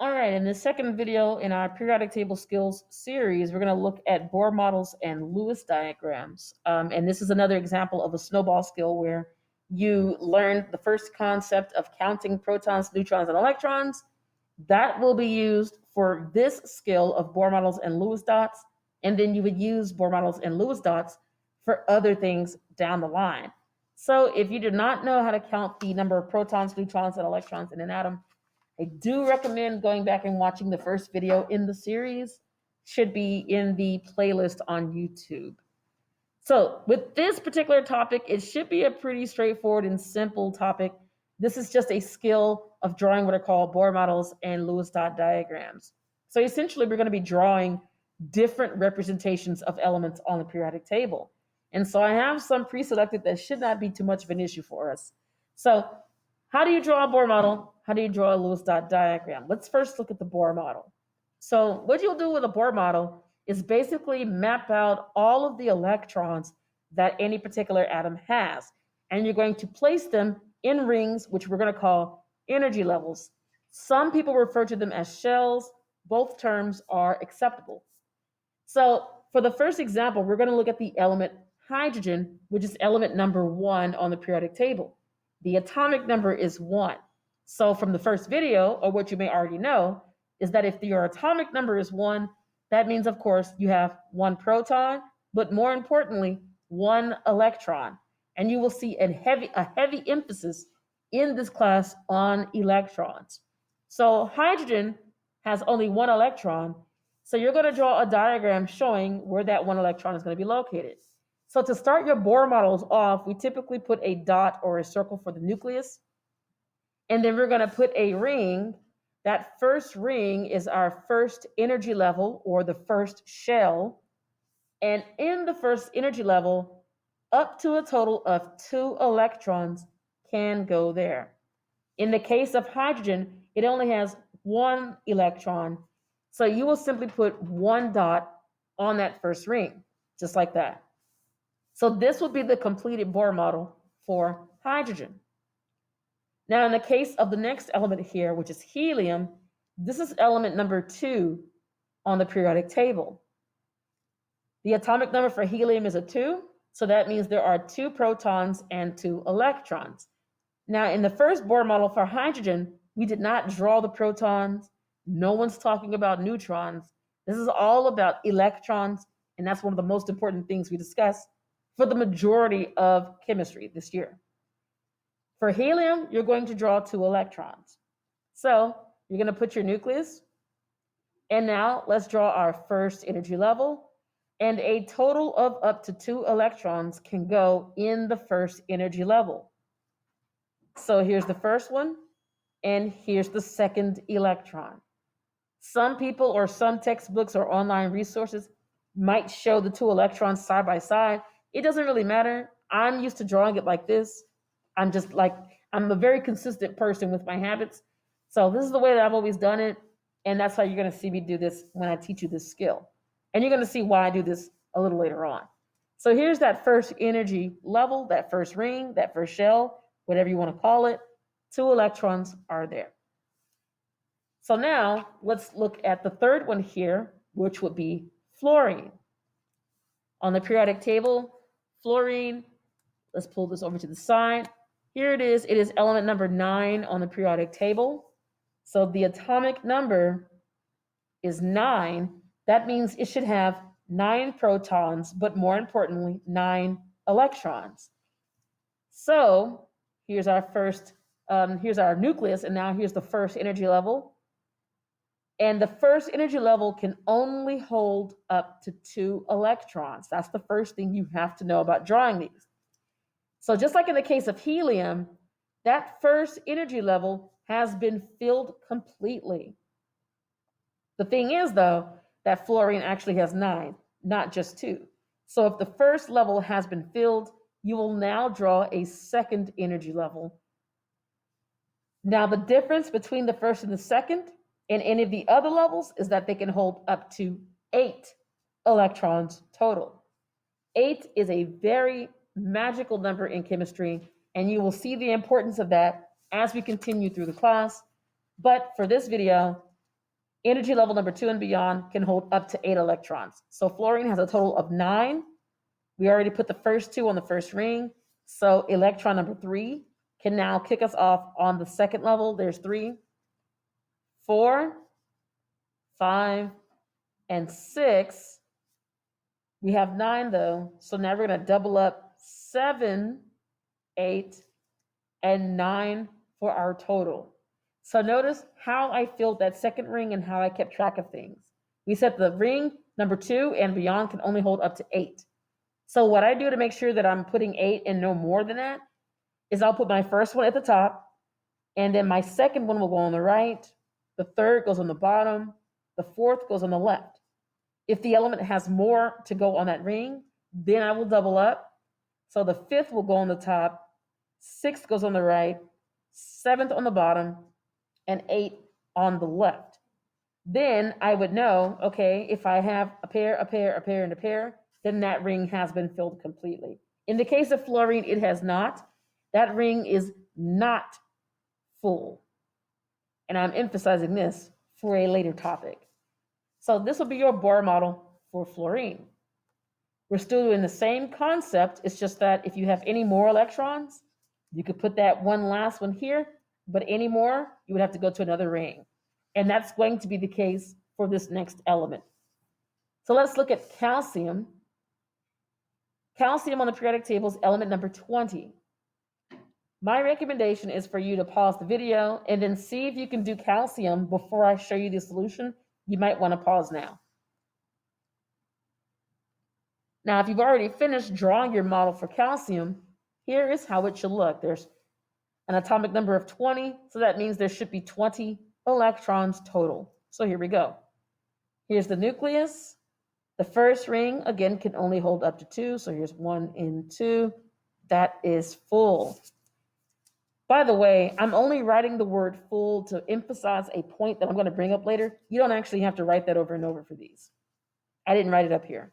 All right, in the second video in our periodic table skills series, we're going to look at Bohr models and Lewis diagrams. And this is another example of a snowball skill where you learned the first concept of counting protons, neutrons, and electrons. That will be used for this skill of Bohr models and Lewis dots. And then you would use Bohr models and Lewis dots for other things down the line. So if you do not know how to count the number of protons, neutrons, and electrons in an atom, I do recommend going back and watching the first video in the series. Should be in the playlist on YouTube. So with this particular topic, it should be a pretty straightforward and simple topic. This is just a skill of drawing what are called Bohr models and Lewis dot diagrams. So essentially, we're going to be drawing different representations of elements on the periodic table. And so I have some pre-selected that should not be too much of an issue for us. So how do you draw a Bohr model? How do you draw a Lewis dot diagram? Let's first look at the Bohr model. So what you'll do with a Bohr model is basically map out all of the electrons that any particular atom has. And you're going to place them in rings, which we're going to call energy levels. Some people refer to them as shells. Both terms are acceptable. So for the first example, we're going to look at the element hydrogen, which is element number 1 on the periodic table. The atomic number is 1. So from the first video, or what you may already know, is that if your atomic number is 1, that means, of course, you have 1 proton, but more importantly, 1 electron. And you will see a heavy emphasis in this class on electrons. So hydrogen has only 1 electron, so you're going to draw a diagram showing where that 1 electron is going to be located. So to start your Bohr models off, we typically put a dot or a circle for the nucleus. And then we're going to put a ring. That first ring is our first energy level, or the first shell. And in the first energy level, up to a total of 2 electrons can go there. In the case of hydrogen, it only has 1 electron. So you will simply put 1 dot on that first ring, just like that. So this will be the completed Bohr model for hydrogen. Now, in the case of the next element here, which is helium, this is element number 2 on the periodic table. The atomic number for helium is a 2, so that means there are 2 protons and 2 electrons. Now, in the first Bohr model for hydrogen, we did not draw the protons. No one's talking about neutrons. This is all about electrons, and that's one of the most important things we discuss for the majority of chemistry this year. For helium, you're going to draw 2 electrons. So you're going to put your nucleus. And now let's draw our first energy level. And a total of up to 2 electrons can go in the first energy level. So here's the first one, and here's the second electron. Some people or some textbooks or online resources might show the 2 electrons side by side. It doesn't really matter. I'm used to drawing it like this. I'm a very consistent person with my habits. So this is the way that I've always done it. And that's how you're going to see me do this when I teach you this skill. And you're going to see why I do this a little later on. So here's that first energy level, that first ring, that first shell, whatever you want to call it. 2 electrons are there. So now let's look at the third one here, which would be fluorine. On the periodic table, fluorine, let's pull this over to the side. Here it is element number 9 on the periodic table. So the atomic number is 9. That means it should have 9 protons, but more importantly, 9 electrons. So here's our nucleus, and now here's the first energy level. And the first energy level can only hold up to 2 electrons. That's the first thing you have to know about drawing these. So just like in the case of helium, that first energy level has been filled completely. The thing is, though, that fluorine actually has 9, not just 2. So if the first level has been filled, you will now draw a second energy level. Now, the difference between the first and the second and any of the other levels is that they can hold up to 8 electrons total. 8 is a very magical number in chemistry, and you will see the importance of that as we continue through the class. But for this video, Energy level number 2 and beyond can hold up to 8 electrons. So fluorine has a total of 9. We already put the first 2 on the first ring. So electron number 3 can now kick us off on the second level. There's 3, 4, 5, and 6. We have 9 though. So now we're going to double up 7, 8, and 9 for our total. So notice how I filled that second ring and how I kept track of things. We said the ring number 2 and beyond can only hold up to 8. So what I do to make sure that I'm putting 8 and no more than that is I'll put my first one at the top, and then my second one will go on the right, the third goes on the bottom, the fourth goes on the left. If the element has more to go on that ring, then I will double up. So the fifth will go on the top, sixth goes on the right, seventh on the bottom, and 8 on the left. Then I would know, okay, if I have a pair, a pair, a pair, and a pair, then that ring has been filled completely. In the case of fluorine, it has not. That ring is not full. And I'm emphasizing this for a later topic. So this will be your Bohr model for fluorine. We're still doing the same concept. It's just that if you have any more electrons, you could put that one last one here, but any more, you would have to go to another ring. And that's going to be the case for this next element. So let's look at calcium. Calcium on the periodic table is element number 20. My recommendation is for you to pause the video and then see if you can do calcium before I show you the solution. You might want to pause now. Now, if you've already finished drawing your model for calcium, here is how it should look. There's an atomic number of 20, so that means there should be 20 electrons total. So here we go. Here's the nucleus. The first ring, again, can only hold up to 2, so here's 1 and 2. That is full. By the way, I'm only writing the word full to emphasize a point that I'm going to bring up later. You don't actually have to write that over and over for these. I didn't write it up here.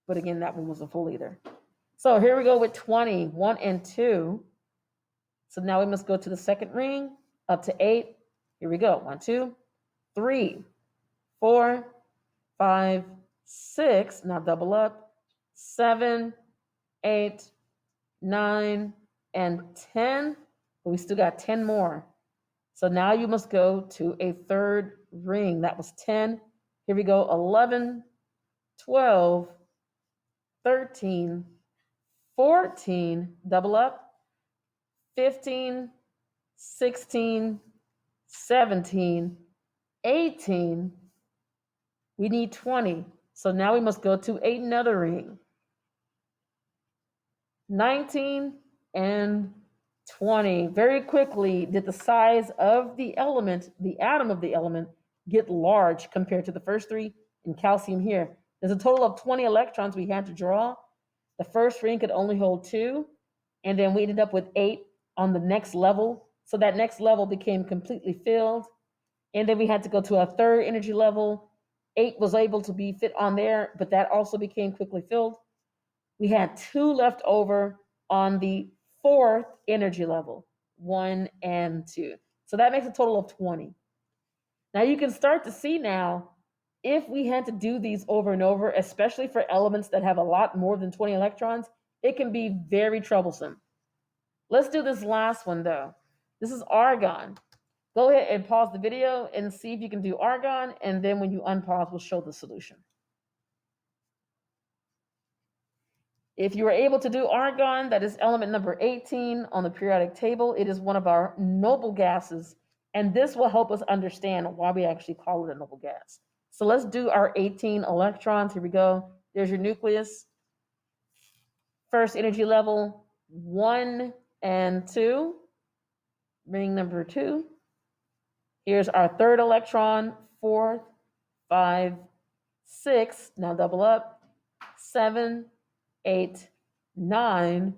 But again, that one wasn't full either. So here we go with 20, 1 and 2. So now we must go to the second ring, up to 8. Here we go. 1, 2, 3, 4, 5, 6. Now double up. 7, 8, 9, and 10. But we still got 10 more. So now you must go to a third ring. That was 10. Here we go. 11, 12, 13, 14, double up, 15, 16, 17, 18. We need 20. So now we must go to another ring. 19 and 20. Very quickly did the size of the element, the atom of the element, get large compared to the first 3 in calcium here. There's a total of 20 electrons we had to draw. The first ring could only hold 2, and then we ended up with 8 on the next level. So that next level became completely filled. And then we had to go to a third energy level. 8 was able to be fit on there, but that also became quickly filled. We had 2 left over on the fourth energy level, 1 and 2. So that makes a total of 20. Now you can start to see now, if we had to do these over and over, especially for elements that have a lot more than 20 electrons, it can be very troublesome. Let's do this last one though. This is argon. Go ahead and pause the video and see if you can do argon, and then when you unpause, we'll show the solution. If you were able to do argon, that is element number 18 on the periodic table. It is one of our noble gases, and this will help us understand why we actually call it a noble gas. So let's do our 18 electrons. Here we go. There's your nucleus. First energy level, 1 and 2. Ring number 2. Here's our third electron, 4, 5, 6. Now double up. 7, 8, 9,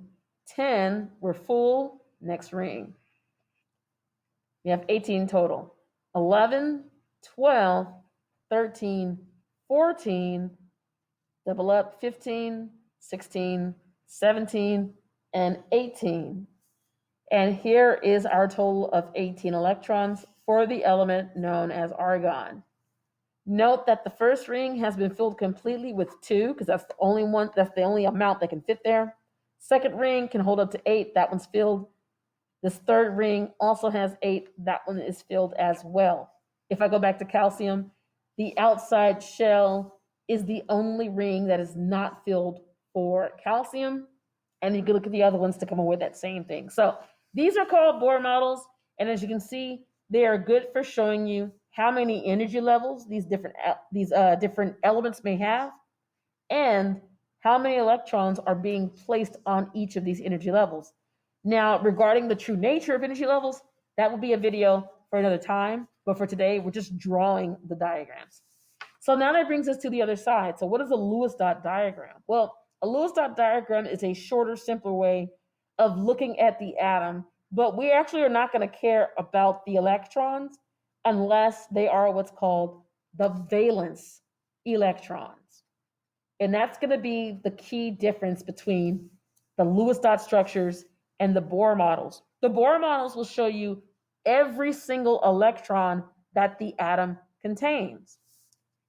10. We're full. Next ring. We have 18 total. 11, 12, 13, 14, double up, 15, 16, 17, and 18. And here is our total of 18 electrons for the element known as argon. Note that the first ring has been filled completely with 2 because that's the only amount that can fit there. Second ring can hold up to 8. That one's filled. This third ring also has 8. That one is filled as well. If I go back to calcium, the outside shell is the only ring that is not filled for calcium. And you can look at the other ones to come up with that same thing. So these are called Bohr models. And as you can see, they are good for showing you how many energy levels these different elements may have, and how many electrons are being placed on each of these energy levels. Now, regarding the true nature of energy levels, that will be a video for another time. But for today, we're just drawing the diagrams. So now that brings us to the other side. So what is a Lewis dot diagram? Well, a Lewis dot diagram is a shorter, simpler way of looking at the atom, but we actually are not going to care about the electrons unless they are what's called the valence electrons. And that's going to be the key difference between the Lewis dot structures and the Bohr models. The Bohr models will show you every single electron that the atom contains.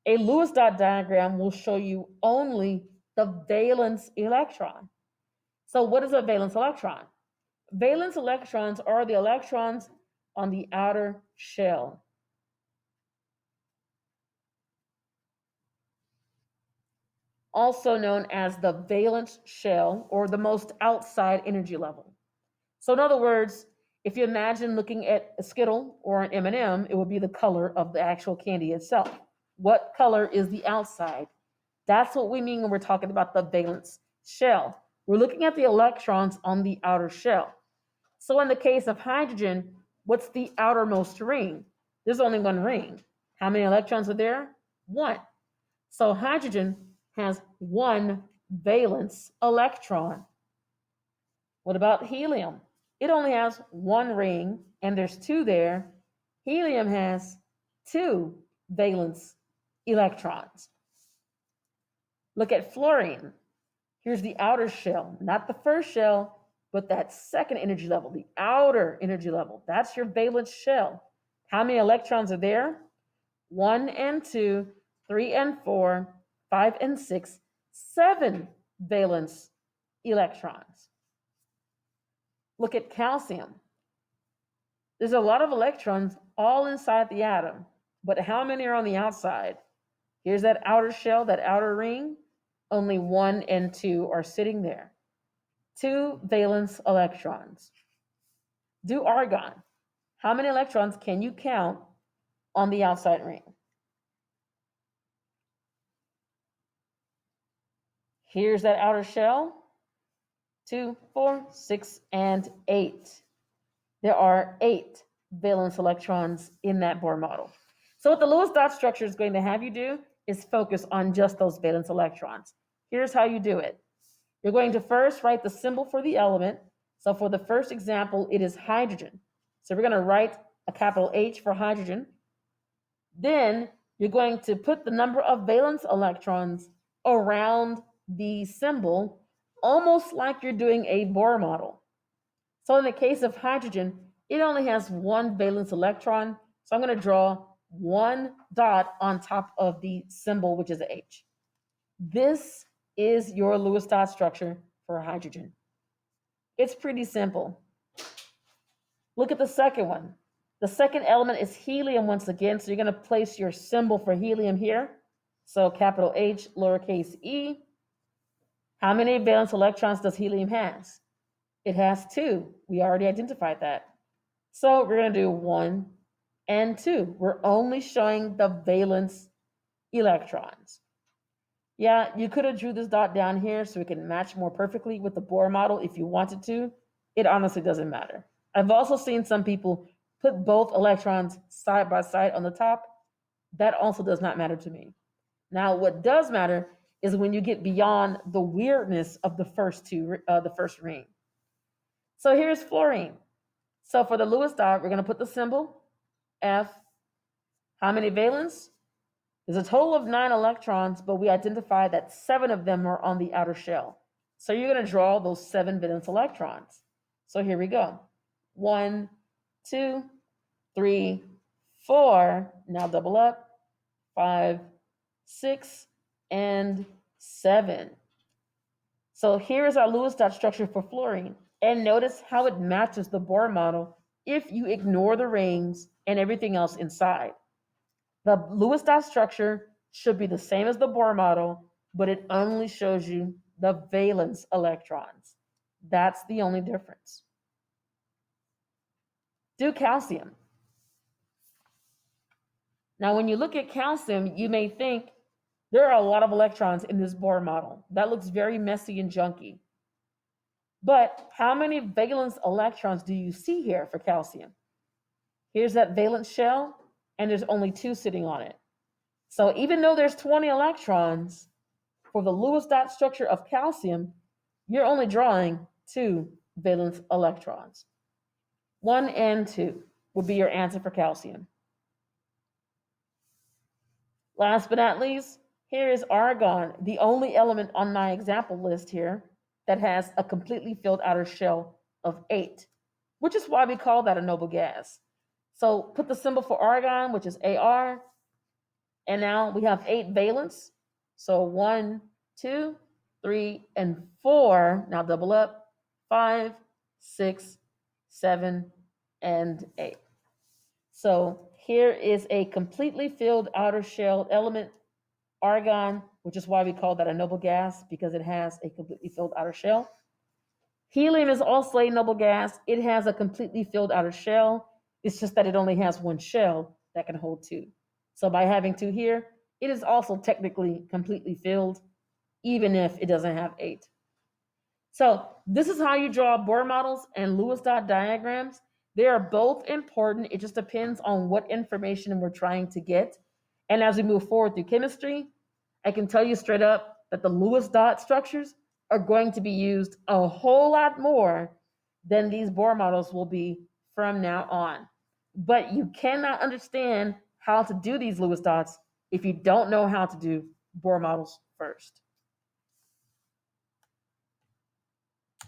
A Lewis dot diagram will show you only the valence electron. So what is a valence electron? Valence electrons are the electrons on the outer shell. Also known as the valence shell, or the most outside energy level. So in other words, if you imagine looking at a Skittle or an M&M, it would be the color of the actual candy itself. What color is the outside? That's what we mean when we're talking about the valence shell. We're looking at the electrons on the outer shell. So in the case of hydrogen, what's the outermost ring? There's only one ring. How many electrons are there? 1. So hydrogen has 1 valence electron. What about helium? It only has 1 ring, and there's 2 there. Helium has 2 valence electrons. Look at fluorine. Here's the outer shell, not the first shell, but that second energy level, the outer energy level. That's your valence shell. How many electrons are there? 1 and 2, 3 and 4, 5 and 6, 7 valence electrons. Look at calcium. There's a lot of electrons all inside the atom, but how many are on the outside? Here's that outer shell, that outer ring. Only 1 and 2 are sitting there. 2 valence electrons. Do argon. How many electrons can you count on the outside ring? Here's that outer shell. 2, 4, 6, and 8. There are 8 valence electrons in that Bohr model. So what the Lewis dot structure is going to have you do is focus on just those valence electrons. Here's how you do it. You're going to first write the symbol for the element. So for the first example, it is hydrogen. So we're going to write a capital H for hydrogen. Then you're going to put the number of valence electrons around the symbol, almost like you're doing a Bohr model. So in the case of hydrogen, it only has 1 valence electron. So I'm going to draw 1 dot on top of the symbol, which is a H. This is your Lewis dot structure for hydrogen. It's pretty simple. Look at the second one. The second element is helium once again, so you're going to place your symbol for helium here. So capital H, lowercase e. How many valence electrons does helium has? It has 2. We already identified that. So we're going to do 1 and 2. We're only showing the valence electrons. Yeah, you could have drew this dot down here so it can match more perfectly with the Bohr model if you wanted to. It honestly doesn't matter. I've also seen some people put both electrons side by side on the top. That also does not matter to me. Now, what does matter is when you get beyond the weirdness of the first ring. So here's fluorine. So for the Lewis dot, we're going to put the symbol F. How many valence? There's a total of 9 electrons, but we identified that 7 of them are on the outer shell. So you're going to draw those 7 valence electrons. So here we go. 1, 2, 3, 4. Now double up. 5, 6, and 7. So here's our Lewis dot structure for fluorine. And notice how it matches the Bohr model if you ignore the rings and everything else inside. The Lewis dot structure should be the same as the Bohr model, but it only shows you the valence electrons. That's the only difference. Do calcium. Now, when you look at calcium, you may think there are a lot of electrons in this Bohr model. That looks very messy and junky. But how many valence electrons do you see here for calcium? Here's that valence shell, and there's only 2 sitting on it. So even though there's 20 electrons, for the Lewis dot structure of calcium, you're only drawing 2 valence electrons. 1 and 2 would be your answer for calcium. Last but not least, here is argon, the only element on my example list here that has a completely filled outer shell of 8, which is why we call that a noble gas. So put the symbol for argon, which is Ar, and now we have 8 valence. So 1, 2, 3, and 4. Now double up. 5, 6, 7, and 8. So here is a completely filled outer shell element, argon, which is why we call that a noble gas, because it has a completely filled outer shell. Helium is also a noble gas. It has a completely filled outer shell. It's just that it only has 1 shell that can hold 2. So by having 2 here, it is also technically completely filled, even if it doesn't have 8. So this is how you draw Bohr models and Lewis dot diagrams. They are both important. It just depends on what information we're trying to get. And as we move forward through chemistry, I can tell you straight up that the Lewis dot structures are going to be used a whole lot more than these Bohr models will be from now on. But you cannot understand how to do these Lewis dots if you don't know how to do Bohr models first.